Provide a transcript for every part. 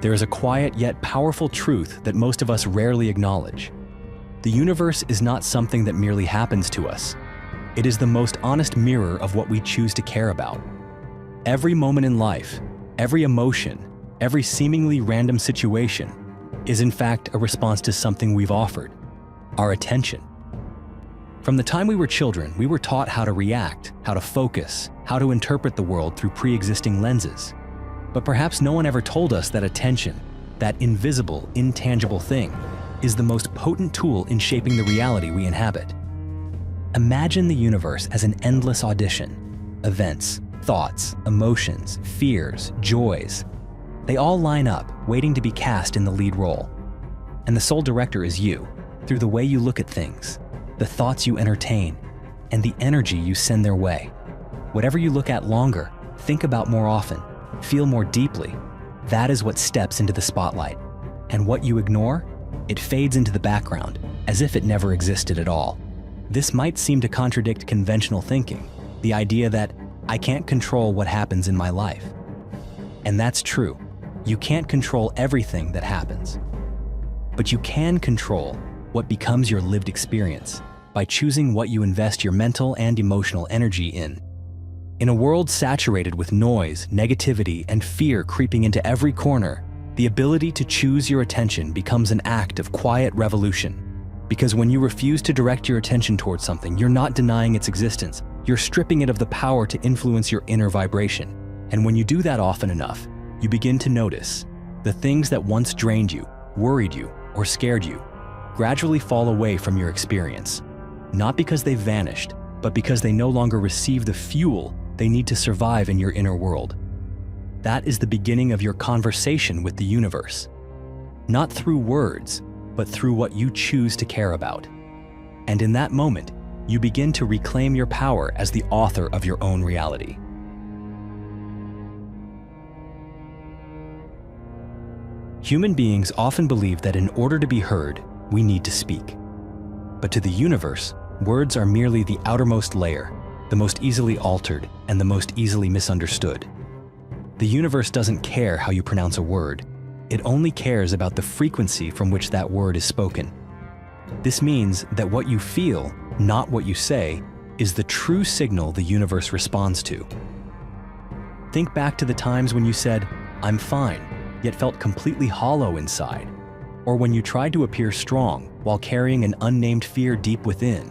there is a quiet yet powerful truth that most of us rarely acknowledge. The universe is not something that merely happens to us. It is the most honest mirror of what we choose to care about. Every moment in life, every emotion, every seemingly random situation is in fact a response to something we've offered, our attention. From the time we were children, we were taught how to react, how to focus, how to interpret the world through pre-existing lenses. But perhaps no one ever told us that attention, that invisible, intangible thing, is the most potent tool in shaping the reality we inhabit. Imagine the universe as an endless audition. Events, thoughts, emotions, fears, joys. They all line up, waiting to be cast in the lead role. And the sole director is you, through the way you look at things, the thoughts you entertain, and the energy you send their way. Whatever you look at longer, think about more often, feel more deeply, that is what steps into the spotlight. And what you ignore, it fades into the background, as if it never existed at all. This might seem to contradict conventional thinking, the idea that I can't control what happens in my life. And that's true. You can't control everything that happens. But you can control what becomes your lived experience by choosing what you invest your mental and emotional energy in. In a world saturated with noise, negativity, and fear creeping into every corner, the ability to choose your attention becomes an act of quiet revolution. Because when you refuse to direct your attention towards something, you're not denying its existence. You're stripping it of the power to influence your inner vibration. And when you do that often enough, you begin to notice the things that once drained you, worried you, or scared you gradually fall away from your experience. Not because they've vanished, but because they no longer receive the fuel they need to survive in your inner world. That is the beginning of your conversation with the universe. Not through words, but through what you choose to care about. And in that moment, you begin to reclaim your power as the author of your own reality. Human beings often believe that in order to be heard, we need to speak. But to the universe, words are merely the outermost layer, the most easily altered and the most easily misunderstood. The universe doesn't care how you pronounce a word. It only cares about the frequency from which that word is spoken. This means that what you feel, not what you say, is the true signal the universe responds to. Think back to the times when you said, "I'm fine," yet felt completely hollow inside. Or when you tried to appear strong while carrying an unnamed fear deep within.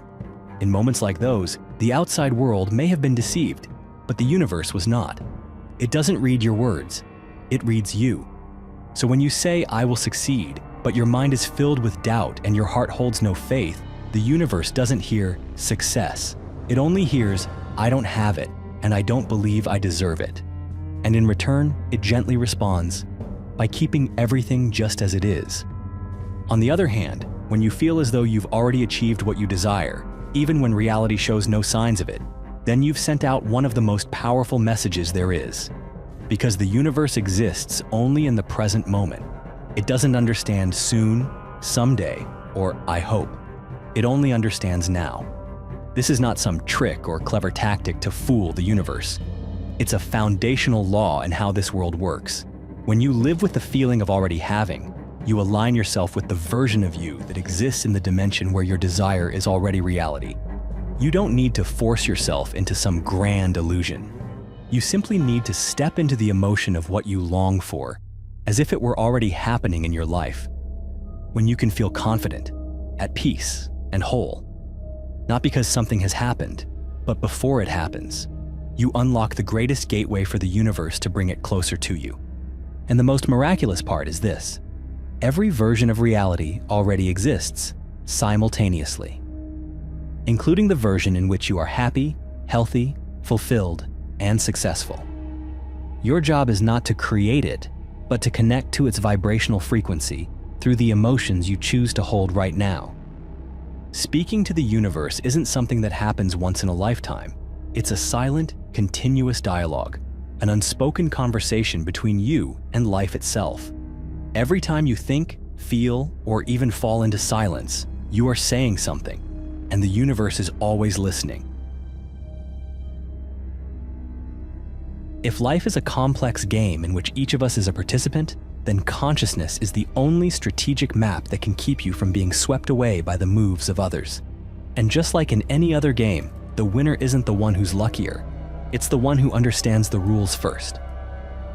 In moments like those, the outside world may have been deceived, but the universe was not. It doesn't read your words, it reads you. So when you say, "I will succeed," but your mind is filled with doubt and your heart holds no faith, the universe doesn't hear success. It only hears, "I don't have it, and I don't believe I deserve it." And in return, it gently responds by keeping everything just as it is. On the other hand, when you feel as though you've already achieved what you desire, even when reality shows no signs of it, then you've sent out one of the most powerful messages there is. Because the universe exists only in the present moment. It doesn't understand soon, someday, or I hope. It only understands now. This is not some trick or clever tactic to fool the universe. It's a foundational law in how this world works. When you live with the feeling of already having, you align yourself with the version of you that exists in the dimension where your desire is already reality. You don't need to force yourself into some grand illusion. You simply need to step into the emotion of what you long for, as if it were already happening in your life. When you can feel confident, at peace, and whole. Not because something has happened, but before it happens, you unlock the greatest gateway for the universe to bring it closer to you. And the most miraculous part is this: every version of reality already exists simultaneously, including the version in which you are happy, healthy, fulfilled, and successful. Your job is not to create it, but to connect to its vibrational frequency through the emotions you choose to hold right now. Speaking to the universe isn't something that happens once in a lifetime. It's a silent, continuous dialogue, an unspoken conversation between you and life itself. Every time you think, feel, or even fall into silence, you are saying something, and the universe is always listening. If life is a complex game in which each of us is a participant, then consciousness is the only strategic map that can keep you from being swept away by the moves of others. And just like in any other game, the winner isn't the one who's luckier. It's the one who understands the rules first.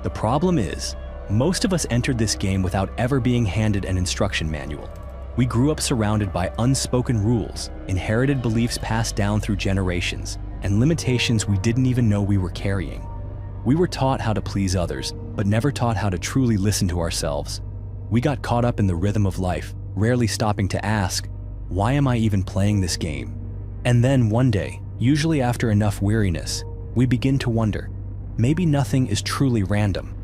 The problem is, most of us entered this game without ever being handed an instruction manual. We grew up surrounded by unspoken rules, inherited beliefs passed down through generations, and limitations we didn't even know we were carrying. We were taught how to please others, but never taught how to truly listen to ourselves. We got caught up in the rhythm of life, rarely stopping to ask, why am I even playing this game? And then one day, usually after enough weariness, we begin to wonder, maybe nothing is truly random.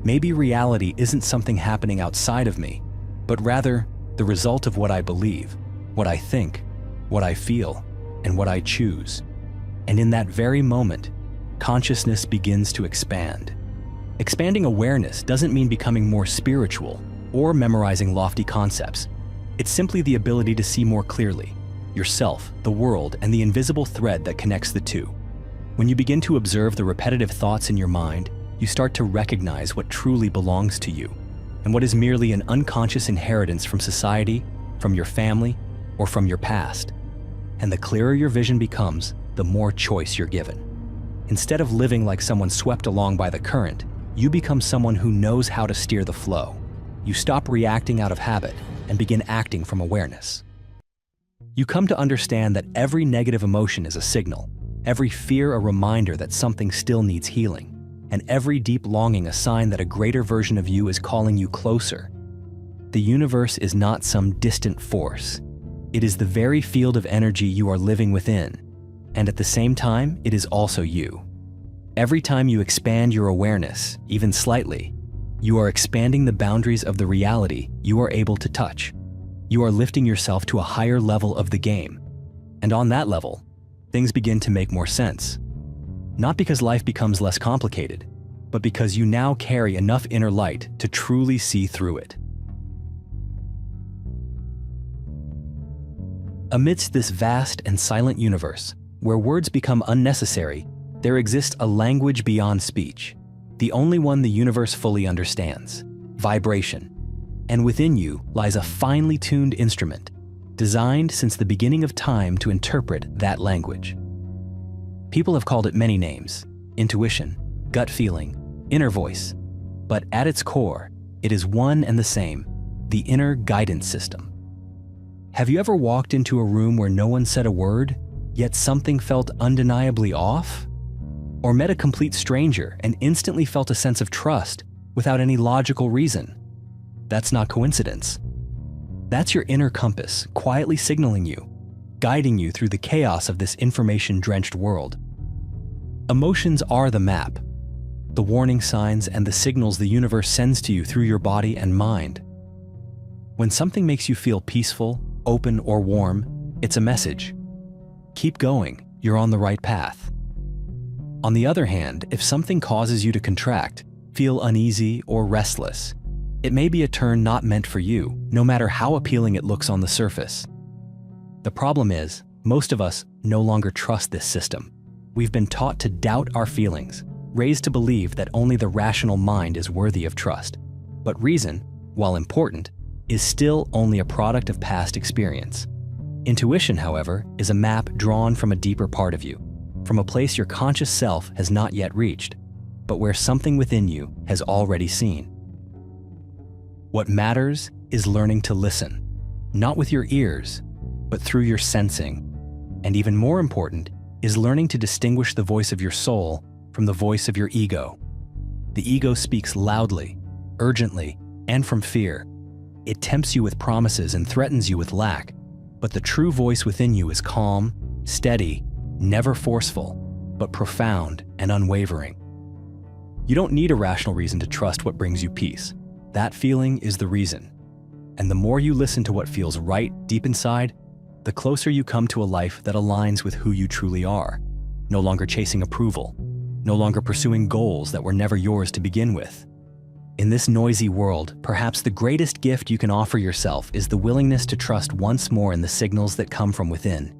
Maybe reality isn't something happening outside of me, but rather the result of what I believe, what I think, what I feel, and what I choose. And in that very moment, consciousness begins to expand. Expanding awareness doesn't mean becoming more spiritual or memorizing lofty concepts. It's simply the ability to see more clearly, yourself, the world, and the invisible thread that connects the two. When you begin to observe the repetitive thoughts in your mind, you start to recognize what truly belongs to you, and what is merely an unconscious inheritance from society, from your family, or from your past. And the clearer your vision becomes, the more choice you're given. Instead of living like someone swept along by the current, you become someone who knows how to steer the flow. You stop reacting out of habit and begin acting from awareness. You come to understand that every negative emotion is a signal, every fear a reminder that something still needs healing, and every deep longing a sign that a greater version of you is calling you closer. The universe is not some distant force. It is the very field of energy you are living within, and at the same time, it is also you. Every time you expand your awareness, even slightly, you are expanding the boundaries of the reality you are able to touch. You are lifting yourself to a higher level of the game. And on that level, things begin to make more sense. Not because life becomes less complicated, but because you now carry enough inner light to truly see through it. Amidst this vast and silent universe, where words become unnecessary, there exists a language beyond speech, the only one the universe fully understands: vibration. And within you lies a finely tuned instrument, designed since the beginning of time to interpret that language. People have called it many names: intuition, gut feeling, inner voice. But at its core, it is one and the same: the inner guidance system. Have you ever walked into a room where no one said a word, yet something felt undeniably off? Or met a complete stranger and instantly felt a sense of trust without any logical reason? That's not coincidence. That's your inner compass quietly signaling you, guiding you through the chaos of this information-drenched world. Emotions are the map, the warning signs and the signals the universe sends to you through your body and mind. When something makes you feel peaceful, open, or warm, it's a message. Keep going, you're on the right path. On the other hand, if something causes you to contract, feel uneasy or restless, it may be a turn not meant for you, no matter how appealing it looks on the surface. The problem is, most of us no longer trust this system. We've been taught to doubt our feelings, raised to believe that only the rational mind is worthy of trust. But reason, while important, is still only a product of past experience. Intuition, however, is a map drawn from a deeper part of you, from a place your conscious self has not yet reached, but where something within you has already seen. What matters is learning to listen, not with your ears, but through your sensing. And even more important is learning to distinguish the voice of your soul from the voice of your ego. The ego speaks loudly, urgently, and from fear. It tempts you with promises and threatens you with lack, but the true voice within you is calm, steady, never forceful, but profound and unwavering. You don't need a rational reason to trust what brings you peace. That feeling is the reason. And the more you listen to what feels right deep inside, the closer you come to a life that aligns with who you truly are, no longer chasing approval, no longer pursuing goals that were never yours to begin with. In this noisy world, perhaps the greatest gift you can offer yourself is the willingness to trust once more in the signals that come from within.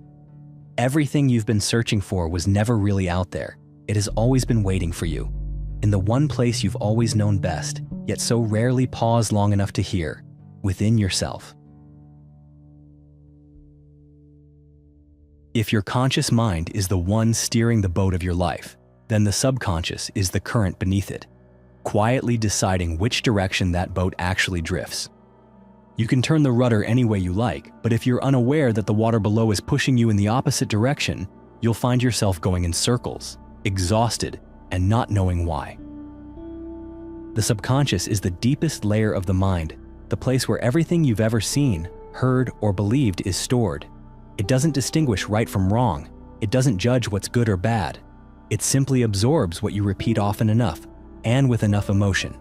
Everything you've been searching for was never really out there. It has always been waiting for you, in the one place you've always known best, yet so rarely pause long enough to hear, within yourself. If your conscious mind is the one steering the boat of your life, then the subconscious is the current beneath it, quietly deciding which direction that boat actually drifts. You can turn the rudder any way you like, but if you're unaware that the water below is pushing you in the opposite direction, you'll find yourself going in circles, exhausted, and not knowing why. The subconscious is the deepest layer of the mind, the place where everything you've ever seen, heard, or believed is stored. It doesn't distinguish right from wrong. It doesn't judge what's good or bad. It simply absorbs what you repeat often enough, and with enough emotion.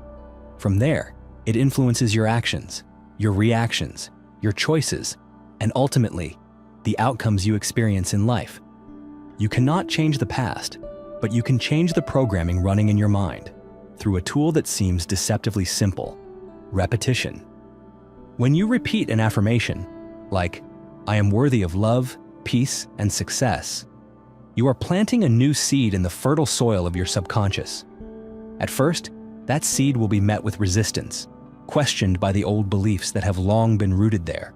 From there, it influences your actions, your reactions, your choices, and ultimately, the outcomes you experience in life. You cannot change the past, but you can change the programming running in your mind through a tool that seems deceptively simple: repetition. When you repeat an affirmation, like, "I am worthy of love, peace, and success," you are planting a new seed in the fertile soil of your subconscious. At first, that seed will be met with resistance, questioned by the old beliefs that have long been rooted there.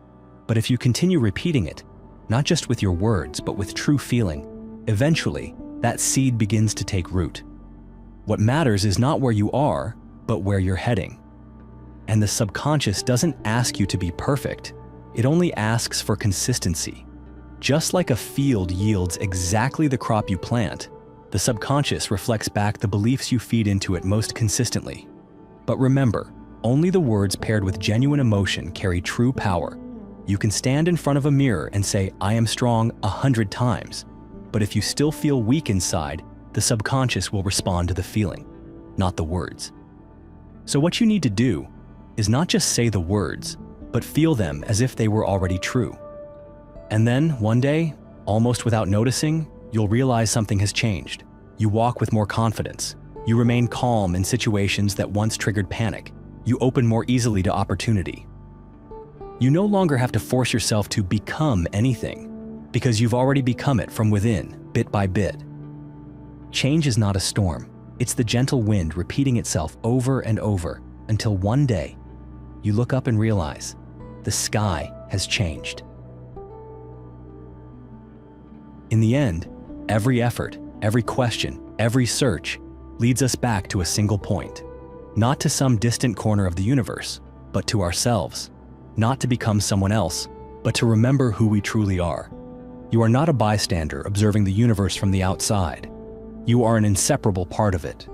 But if you continue repeating it, not just with your words, but with true feeling, eventually, that seed begins to take root. What matters is not where you are, but where you're heading. And the subconscious doesn't ask you to be perfect. It only asks for consistency. Just like a field yields exactly the crop you plant, the subconscious reflects back the beliefs you feed into it most consistently. But remember, only the words paired with genuine emotion carry true power. You can stand in front of a mirror and say, "I am strong," 100 times. But if you still feel weak inside, the subconscious will respond to the feeling, not the words. So what you need to do is not just say the words, but feel them as if they were already true. And then, one day, almost without noticing, you'll realize something has changed. You walk with more confidence. You remain calm in situations that once triggered panic. You open more easily to opportunity. You no longer have to force yourself to become anything, because you've already become it from within, bit by bit. Change is not a storm. It's the gentle wind repeating itself over and over until one day, you look up and realize the sky has changed. In the end, every effort, every question, every search leads us back to a single point. Not to some distant corner of the universe, but to ourselves. Not to become someone else, but to remember who we truly are. You are not a bystander observing the universe from the outside. You are an inseparable part of it.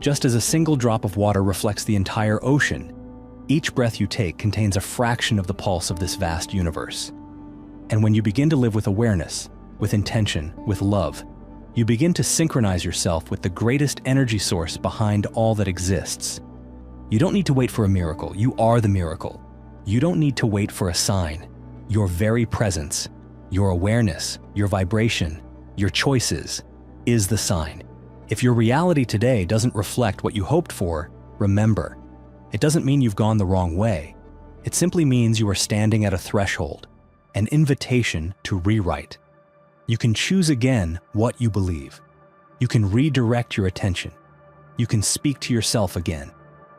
Just as a single drop of water reflects the entire ocean, each breath you take contains a fraction of the pulse of this vast universe. And when you begin to live with awareness, with intention, with love, you begin to synchronize yourself with the greatest energy source behind all that exists. You don't need to wait for a miracle. You are the miracle. You don't need to wait for a sign. Your very presence, your awareness, your vibration, your choices is the sign. If your reality today doesn't reflect what you hoped for, remember, it doesn't mean you've gone the wrong way. It simply means you are standing at a threshold, an invitation to rewrite. You can choose again what you believe. You can redirect your attention. You can speak to yourself again,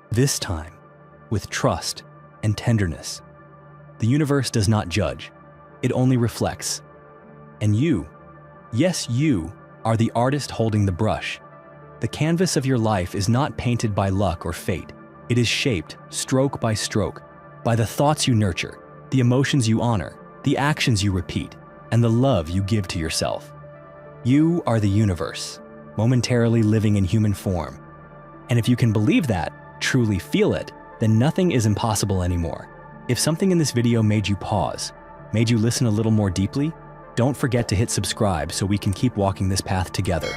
this time with trust and tenderness. The universe does not judge. It only reflects. And you, yes, you, are the artist holding the brush. The canvas of your life is not painted by luck or fate. It is shaped, stroke by stroke, by the thoughts you nurture, the emotions you honor, the actions you repeat, and the love you give to yourself. You are the universe, momentarily living in human form. And if you can believe that, truly feel it, then nothing is impossible anymore. If something in this video made you pause, made you listen a little more deeply, don't forget to hit subscribe so we can keep walking this path together.